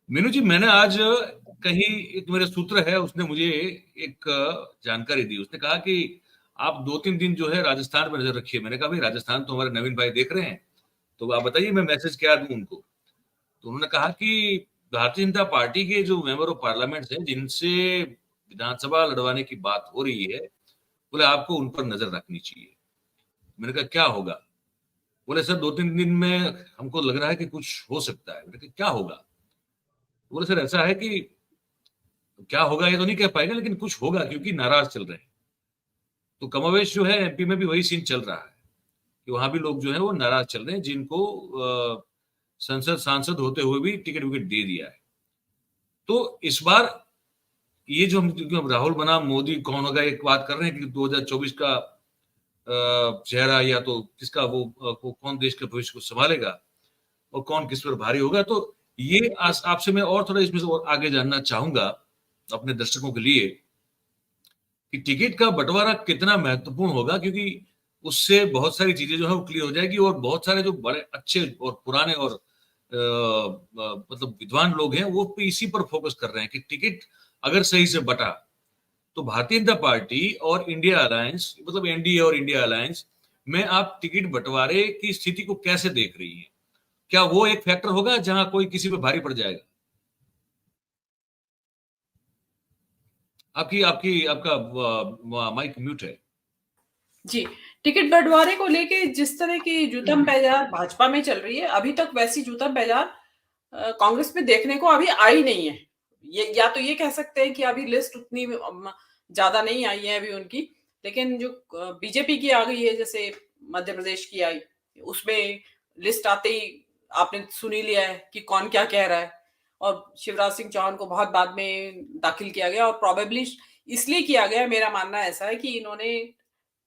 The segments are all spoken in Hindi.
मीनू जी, मैंने आज कहीं एक मेरे सूत्र है, उसने मुझे एक जानकारी दी। उसने कहा कि आप 2-3 दिन जो है राजस्थान पर नजर रखिए। मैंने कहा भाई, राजस्थान तो हमारे नवीन भाई देख रहे हैं, तो आप बताइए मैं मैसेज क्या दूं उनको। तो उन्होंने कहा कि भारतीय जनता पार्टी के जो मेंबर ऑफ पार्लियामेंट हैं, जिनसे विधानसभा लड़वाने की बात हो रही है, बोले आपको उन पर नजर रखनी चाहिए। मैंने कहा क्या होगा? बोले सर, 2-3 दिन में हमको लग रहा है कि कुछ हो सकता है। मैंने कहा क्या होगा? बोले सर ऐसा है कि क्या होगा ये तो नहीं कह पाएगा, लेकिन कुछ होगा, क्योंकि नाराज चल रहे हैं। तो कमोवेश जो है एमपी में भी वही सीन चल रहा है कि वहां भी लोग जो है वो नाराज चल रहे हैं, जिनको संसद सांसद होते हुए भी टिकट विकेट दे दिया है। तो इस बार ये जो हम, क्योंकि हम राहुल बनाम मोदी कौन होगा एक बात कर रहे हैं कि 2024 का चेहरा, या तो किसका वो कौन देश के भविष्य को संभालेगा और कौन किस पर भारी होगा। तो ये आपसे मैं और थोड़ा इसमें से और आगे जानना चाहूंगा अपने दर्शकों के लिए कि टिकट का बंटवारा कितना महत्वपूर्ण होगा, क्योंकि उससे बहुत सारी चीजें जो है वो क्लियर हो जाएगी, और बहुत सारे जो बड़े अच्छे और पुराने और मतलब विद्वान लोग हैं वो इसी पर फोकस कर रहे हैं कि टिकट अगर सही से बटा तो भारतीय जनता पार्टी और इंडिया अलायंस, मतलब एनडीए और इंडिया अलायंस में आप टिकट बंटवारे की स्थिति को कैसे देख रही है? क्या वो एक फैक्टर होगा जहां कोई किसी पे भारी पड़ जाएगा? आपकी आपकी आपका माइक म्यूट है। जी, टिकट बंटवारे को लेके जिस तरह की जूतम पेजार भाजपा में चल रही है, अभी तक वैसी जूतम पेजार कांग्रेस में देखने को अभी आई नहीं है। ये या तो ये कह सकते हैं कि अभी लिस्ट उतनी ज्यादा नहीं आई है अभी उनकी, लेकिन जो बीजेपी की आ गई है, जैसे मध्य प्रदेश की आई, उसमें लिस्ट आते ही आपने सुन ही लिया है कि कौन क्या कह रहा है। और शिवराज सिंह चौहान को बहुत बाद में दाखिल किया गया, और प्रोबेबली इसलिए किया गया, मेरा मानना ऐसा है कि इन्होंने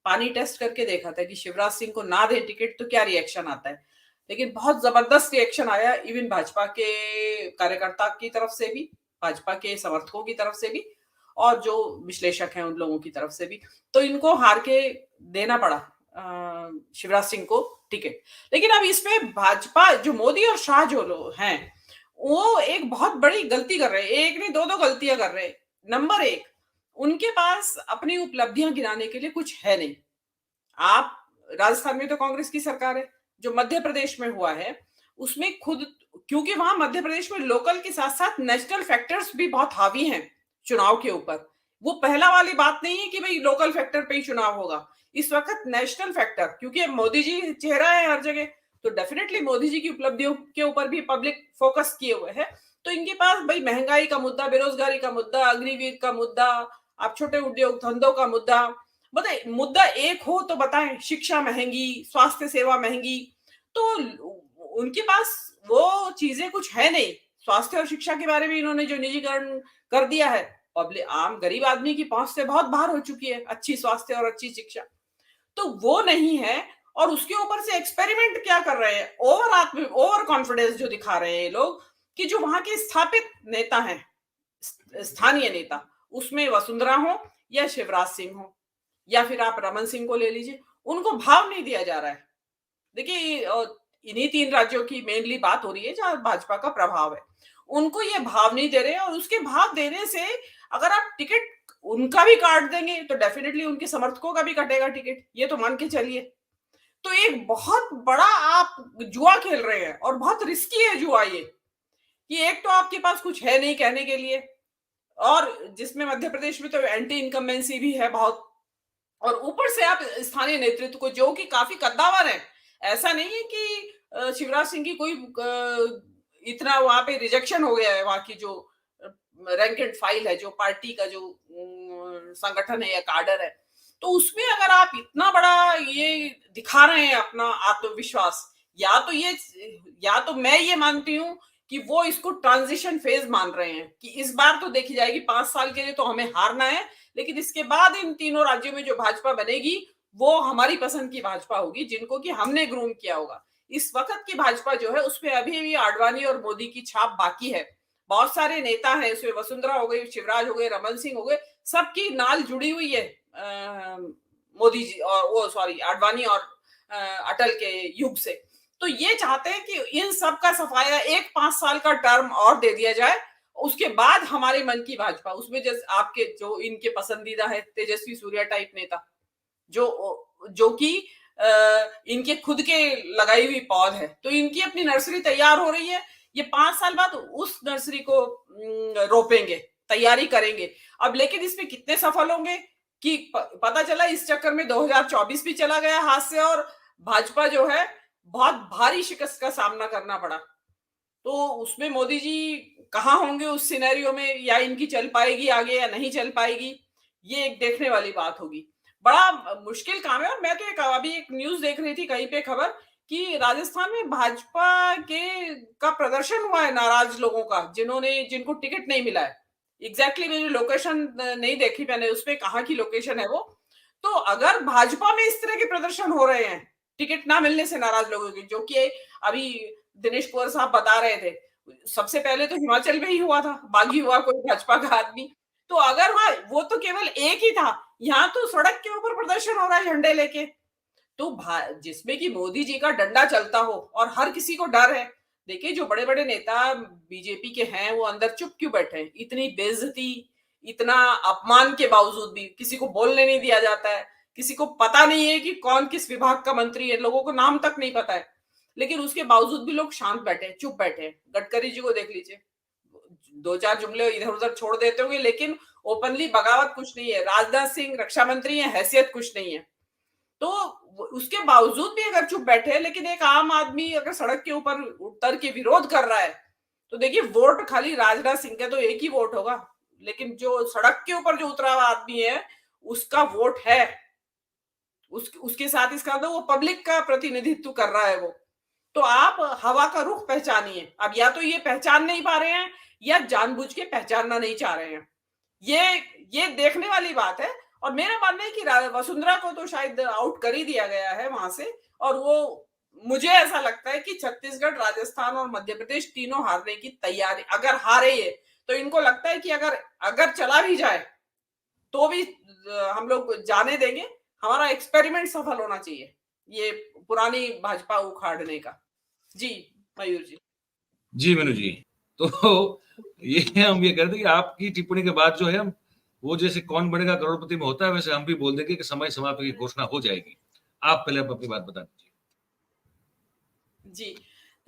पानी टेस्ट करके देखा था कि शिवराज सिंह को ना दे टिकट तो क्या रिएक्शन आता है। लेकिन बहुत जबरदस्त रिएक्शन आया, इवन भाजपा के कार्यकर्ता की तरफ से भी, भाजपा के समर्थकों की तरफ से भी, और जो विश्लेषक हैं उन लोगों की तरफ से भी। तो इनको हार के देना पड़ा शिवराज सिंह को टिकट। लेकिन अब इसमें भाजपा, जो मोदी और शाह जो लोग हैं, वो एक बहुत बड़ी गलती कर रहे हैं। एक नहीं, दो दो गलतियां कर रहे हैं। नंबर एक, उनके पास अपनी उपलब्धियां गिनाने के लिए कुछ है नहीं। आप, राजस्थान में तो कांग्रेस की सरकार है। जो मध्य प्रदेश में हुआ है उसमें खुद, क्योंकि वहां मध्य प्रदेश में लोकल के साथ साथ नेशनल फैक्टर्स भी बहुत हावी हैं चुनाव के ऊपर। वो पहला वाली बात नहीं है कि भाई लोकल फैक्टर पे ही चुनाव होगा। इस वक्त नेशनल फैक्टर, क्योंकि अब मोदी जी चेहरा है हर जगह, तो डेफिनेटली मोदी जी की उपलब्धियों के ऊपर भी पब्लिक फोकस किए हुए है। तो इनके पास भाई महंगाई का मुद्दा, बेरोजगारी का मुद्दा, अग्निवीर का मुद्दा, आप छोटे उद्योग धंधों का मुद्दा, बताए मुद्दा एक हो तो बताएं। शिक्षा महंगी, स्वास्थ्य सेवा महंगी, तो उनके पास वो चीजें कुछ है नहीं। स्वास्थ्य और शिक्षा के बारे में इन्होंने जो निजीकरण कर दिया है, पब्लिक आम गरीब आदमी की पहुंच से बहुत बाहर हो चुकी है अच्छी स्वास्थ्य और अच्छी शिक्षा, तो वो नहीं है। और उसके ऊपर से एक्सपेरिमेंट क्या कर रहे हैं, ओवर कॉन्फिडेंस जो दिखा रहे हैं ये लोग, कि जो वहां के स्थापित नेता हैं, स्थानीय नेता, उसमें वसुंधरा हो या शिवराज सिंह हो या फिर आप रमन सिंह को ले लीजिए, उनको भाव नहीं दिया जा रहा है। देखिए, इन्हीं 3 राज्यों की मेनली बात हो रही है जहां भाजपा का प्रभाव है। उनको ये भाव नहीं दे रहे हैं, और उसके भाव देने से अगर आप टिकट उनका भी काट देंगे तो डेफिनेटली उनके समर्थकों का भी कटेगा टिकट, ये तो मान के चलिए। तो एक बहुत बड़ा आप जुआ खेल रहे हैं, और बहुत रिस्की है जुआ ये, कि एक तो आपके पास कुछ है नहीं कहने के लिए, और जिसमें मध्य प्रदेश में तो एंटी इनकम्बेंसी भी है बहुत, और ऊपर से आप स्थानीय नेतृत्व को, जो कि काफी कद्दावर है। ऐसा नहीं है कि शिवराज सिंह की कोई इतना वहां पे रिजेक्शन हो गया है, वहां की जो रैंक एंड फाइल है, जो पार्टी का जो संगठन है या काडर है, तो उसमें अगर आप इतना बड़ा ये दिखा रहे हैं अपना आत्मविश्वास, या तो ये, या तो मैं ये मानती हूँ कि वो इसको ट्रांजिशन फेज मान रहे हैं, कि इस बार तो देखी जाएगी 5 साल के लिए तो हमें हारना है, लेकिन इसके बाद इन तीनों राज्यों में जो भाजपा बनेगी वो हमारी पसंद की भाजपा होगी, जिनको कि हमने ग्रूम किया होगा। इस वक्त की भाजपा जो है उसमें अभी भी आडवाणी और मोदी की छाप बाकी है। बहुत सारे नेता हैं उसमें, वसुंधरा हो गई, शिवराज हो गए, रमन सिंह हो गए, सबकी नाल जुड़ी हुई है मोदी जी और वो सॉरी आडवाणी और अटल के युग से। तो ये चाहते हैं कि इन सब का सफाया एक 5 साल का टर्म और दे दिया जाए, उसके बाद हमारे मन की भाजपा, उसमें जैसे आपके जो इनके पसंदीदा है तेजस्वी सूर्या टाइप नेता, जो कि इनके खुद के लगाई हुई पौध है, तो इनकी अपनी नर्सरी तैयार हो रही है, ये 5 साल बाद उस नर्सरी को रोपेंगे, तैयारी करेंगे। अब लेकिन इसमें कितने सफल होंगे कि पता चला इस चक्कर में 2024 भी चला गया हाथ से, और भाजपा जो है बहुत भारी शिकस्त का सामना करना पड़ा। तो उसमें मोदी जी कहाँ होंगे उस सिनेरियो में, या इनकी चल पाएगी आगे या नहीं चल पाएगी, ये एक देखने वाली बात होगी। बड़ा मुश्किल काम है। और मैं तो अभी एक न्यूज देख रही थी कहीं पे खबर कि राजस्थान में भाजपा के का प्रदर्शन हुआ है नाराज लोगों का, जिनको टिकट नहीं मिला है। एग्जैक्टली मेरी लोकेशन नहीं देखी मैंने, उस पर कहाँ की लोकेशन है वो। तो अगर भाजपा में इस तरह के प्रदर्शन हो रहे हैं टिकट ना मिलने से नाराज लोगों की, जो कि अभी दिनेश कुंवर साहब बता रहे थे, सबसे पहले तो हिमाचल में ही हुआ था, बागी हुआ कोई भाजपा का आदमी। तो अगर वो तो केवल एक ही था, यहाँ तो सड़क के ऊपर प्रदर्शन हो रहा है झंडे लेके। तो जिसमें कि मोदी जी का डंडा चलता हो और हर किसी को डर है। देखिए जो बड़े बड़े नेता बीजेपी के हैं वो अंदर चुप क्यों बैठे हैं, इतनी बेइज्जती, इतना अपमान के बावजूद भी किसी को बोलने नहीं दिया जाता है, किसी को पता नहीं है कि कौन किस विभाग का मंत्री है, लोगों को नाम तक नहीं पता है, लेकिन उसके बावजूद भी लोग शांत बैठे, चुप बैठे। गडकरी जी को देख लीजिए, दो चार जुमले इधर उधर छोड़ देते होंगे, लेकिन ओपनली बगावत कुछ नहीं है। राजनाथ सिंह रक्षा मंत्री है, हैसियत कुछ नहीं है। तो उसके बावजूद भी अगर चुप बैठे, लेकिन एक आम आदमी अगर सड़क के ऊपर उतर के विरोध कर रहा है, तो देखिए वोट खाली राजनाथ सिंह का तो एक ही वोट होगा, लेकिन जो सड़क के ऊपर जो उतरा हुआ आदमी है उसका वोट है, उसके साथ इसका तो वो पब्लिक का प्रतिनिधित्व कर रहा है वो। तो आप हवा का रुख पहचानिए। अब या तो ये पहचान नहीं पा रहे हैं या जानबूझ के पहचानना नहीं चाह रहे हैं, ये देखने वाली बात है। और मेरा मानना है कि वसुंधरा को तो शायद आउट कर ही दिया गया है वहां से, और वो मुझे ऐसा लगता है कि छत्तीसगढ़, राजस्थान और मध्य प्रदेश तीनों हारने की तैयारी, अगर हारे ये तो इनको लगता है कि अगर चला भी जाए तो भी हम लोग जाने देंगे, हमारा एक्सपेरिमेंट सफल होना चाहिए ये पुरानी भाजपा उखाड़ने का। जी मयूर जी। जी मीनू जी, तो ये हम ये कहते हैं कि आपकी टिप्पणी के बाद जो है हम वो जैसे कौन बनेगा करोड़पति में होता है, वैसे हम भी बोल देंगे कि समय समाप्ति की घोषणा हो जाएगी। आप पहले अपनी बात बता दीजिए। जी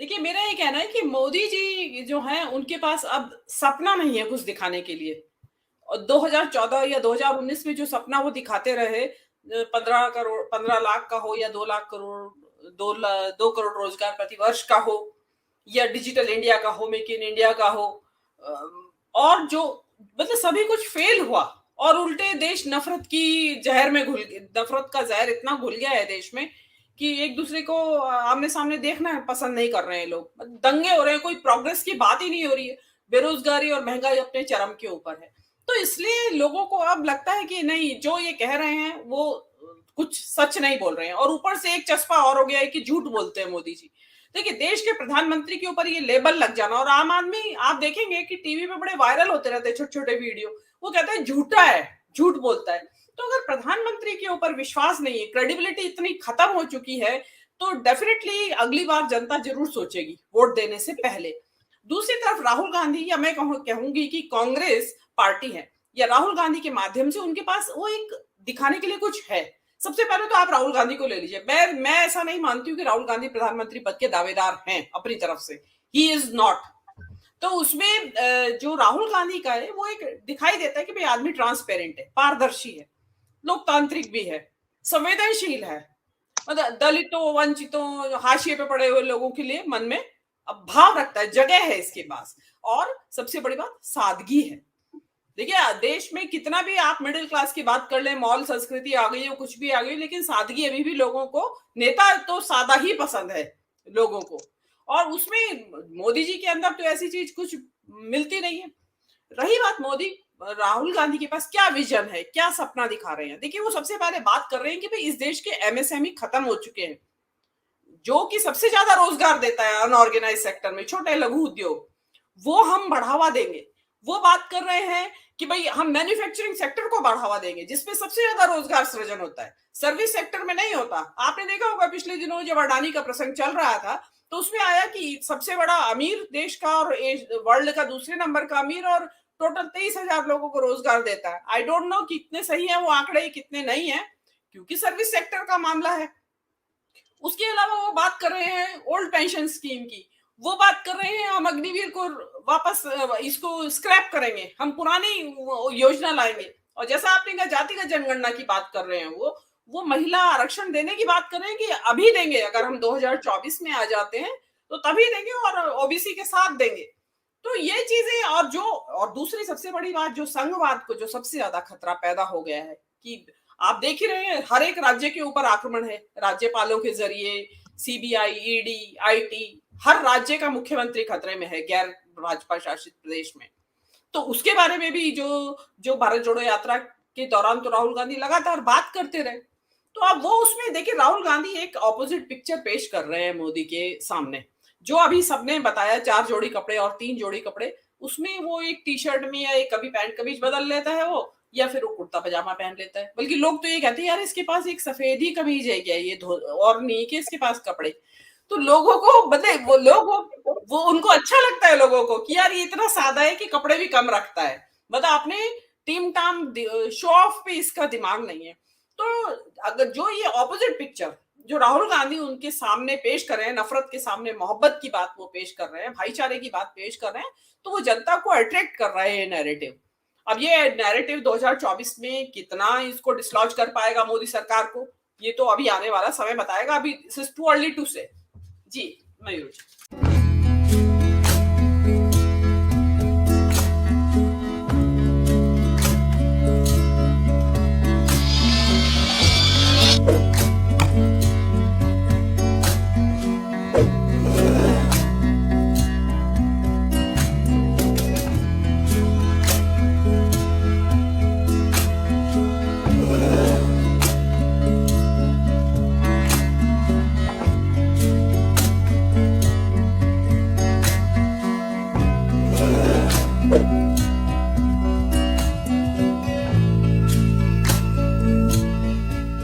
देखिए, मेरा ये कहना है कि मोदी जी जो हैं उनके पास अब सपना नहीं है कुछ दिखाने के लिए। और 2014 या 2019 में जो सपना वो दिखाते रहे, 15 लाख का हो या 2 लाख करोड़, 2 करोड़ रोजगार प्रति वर्ष का हो, या डिजिटल इंडिया का हो, मेक इन इंडिया का हो, और जो मतलब सभी कुछ फेल हुआ, और उल्टे देश नफरत की जहर में नफरत का जहर इतना घुल गया है देश में कि एक दूसरे को आमने सामने देखना पसंद नहीं कर रहे हैं लोग, दंगे हो रहे हैं, कोई प्रोग्रेस की बात ही नहीं हो रही है, बेरोजगारी और महंगाई अपने चरम के ऊपर है। तो इसलिए लोगों को अब लगता है कि नहीं, जो ये कह रहे हैं वो कुछ सच नहीं बोल रहे हैं, और ऊपर से एक चस्पा और हो गया है कि झूठ बोलते हैं मोदी जी। देखिए देश के प्रधानमंत्री के ऊपर ये लेबल लग जाना, और आम आदमी आप देखेंगे कि टीवी पे बड़े वायरल होते रहते हैं छोटे छोटे वीडियो, वो कहते हैं झूठा है, झूठ बोलता है। तो अगर प्रधानमंत्री के ऊपर विश्वास नहीं है, क्रेडिबिलिटी इतनी खत्म हो चुकी है, तो डेफिनेटली अगली बार जनता जरूर सोचेगी वोट देने से पहले। दूसरी तरफ राहुल गांधी, या मैं कहूंगी कि कांग्रेस पार्टी है, या राहुल गांधी के माध्यम से उनके पास वो एक दिखाने के लिए कुछ है। सबसे पहले तो आप राहुल गांधी को ले लीजिए। मैं ऐसा नहीं मानती हूँ कि राहुल गांधी प्रधानमंत्री पद के दावेदार हैं अपनी तरफ से, ही इज नॉट। तो उसमें जो राहुल गांधी का है वो एक दिखाई देता है कि भाई आदमी ट्रांसपेरेंट है, पारदर्शी है, लोकतांत्रिक भी है, संवेदनशील है, मतलब दलितों, वंचितों, हाशिए पे पड़े हुए लोगों के लिए मन में अब भाव रखता है, जगह है इसके पास। और सबसे बड़ी बात सादगी है। देखिए देश में कितना भी आप मिडिल क्लास की बात कर ले, मॉल संस्कृति आ गई हो, कुछ भी आ गई, लेकिन सादगी अभी भी लोगों को, नेता तो सादा ही पसंद है लोगों को, और उसमें मोदी जी के अंदर तो ऐसी चीज कुछ मिलती नहीं है। रही बात मोदी, राहुल गांधी के पास क्या विजन है, क्या सपना दिखा रहे हैं। देखिए वो सबसे पहले बात कर रहे हैं कि भाई इस देश के एमएसएमई खत्म हो चुके हैं, जो कि सबसे ज्यादा रोजगार देता है अनऑर्गेनाइज सेक्टर में, छोटे लघु उद्योग, वो हम बढ़ावा देंगे। वो बात कर रहे हैं कि भाई हम मैन्युफैक्चरिंग सेक्टर को बढ़ावा देंगे, जिसमें सबसे ज्यादा रोजगार सृजन होता है, सर्विस सेक्टर में नहीं होता। आपने देखा होगा पिछले दिनों जब अडानी का प्रसंग चल रहा था, तो उसमें आया कि सबसे बड़ा अमीर देश का और वर्ल्ड का दूसरे नंबर का अमीर, और टोटल 23,000 लोगों को रोजगार देता है। आई डोंट नो कितने सही है वो आंकड़े, कितने नहीं है, क्योंकि सर्विस सेक्टर का मामला है। उसके अलावा वो बात कर रहे हैं ओल्ड पेंशन स्कीम की, वो बात कर रहे हैं हम अग्निवीर को वापस इसको स्क्रैप करेंगे, हम पुरानी योजना लाएंगे। और जैसा आपने कहा जातिगत जनगणना की बात कर रहे हैं, वो महिला आरक्षण देने की बात कर रहे हैं कि अभी देंगे, अगर हम 2024 में आ जाते हैं तो तभी देंगे और ओबीसी के साथ देंगे। तो ये चीजें, और दूसरी सबसे बड़ी बात, जो संघवाद को जो सबसे ज्यादा खतरा पैदा हो गया है कि आप देख ही रहे हैं हर एक राज्य के ऊपर आक्रमण है, राज्यपालों के जरिए, सीबीआई, ईडी, आईटी, हर राज्य का मुख्यमंत्री खतरे में है गैर भाजपा शासित प्रदेश में। तो उसके बारे में भी जो भारत जोड़ो यात्रा के दौरान तो राहुल गांधी लगातार बात करते रहे। तो अब वो उसमें देखिए राहुल गांधी एक ऑपोजिट पिक्चर पेश कर रहे हैं मोदी के सामने। जो अभी सबने बताया 4 जोड़ी कपड़े और 3 जोड़ी कपड़े, उसमें वो एक टी शर्ट में या एक कभी पैंट कमीज बदल लेता है वो, या फिर वो कुर्ता पजामा पहन लेता है। बल्कि लोग तो ये कहते हैं यार इसके पास एक सफेद ही कमीज है क्या, ये और नहीं कि इसके पास कपड़े। तो लोगों को मतलब वो उनको अच्छा लगता है लोगों को कि यार ये इतना सादा है कि कपड़े भी कम रखता है। मतलब आपने टीम टाम शो ऑफ पे इसका दिमाग नहीं है। तो अगर जो ये ऑपोजिट पिक्चर जो राहुल गांधी उनके सामने पेश कर रहे हैं, नफरत के सामने मोहब्बत की बात वो पेश कर रहे हैं, भाईचारे की बात पेश कर रहे हैं, तो वो जनता को अट्रैक्ट कर रहा है ये नैरेटिव। अब ये नैरेटिव 2024 में कितना इसको डिसलॉज कर पाएगा मोदी सरकार को, ये तो अभी आने वाला समय बताएगा। अभी this is too early to say. जी मयूर जी।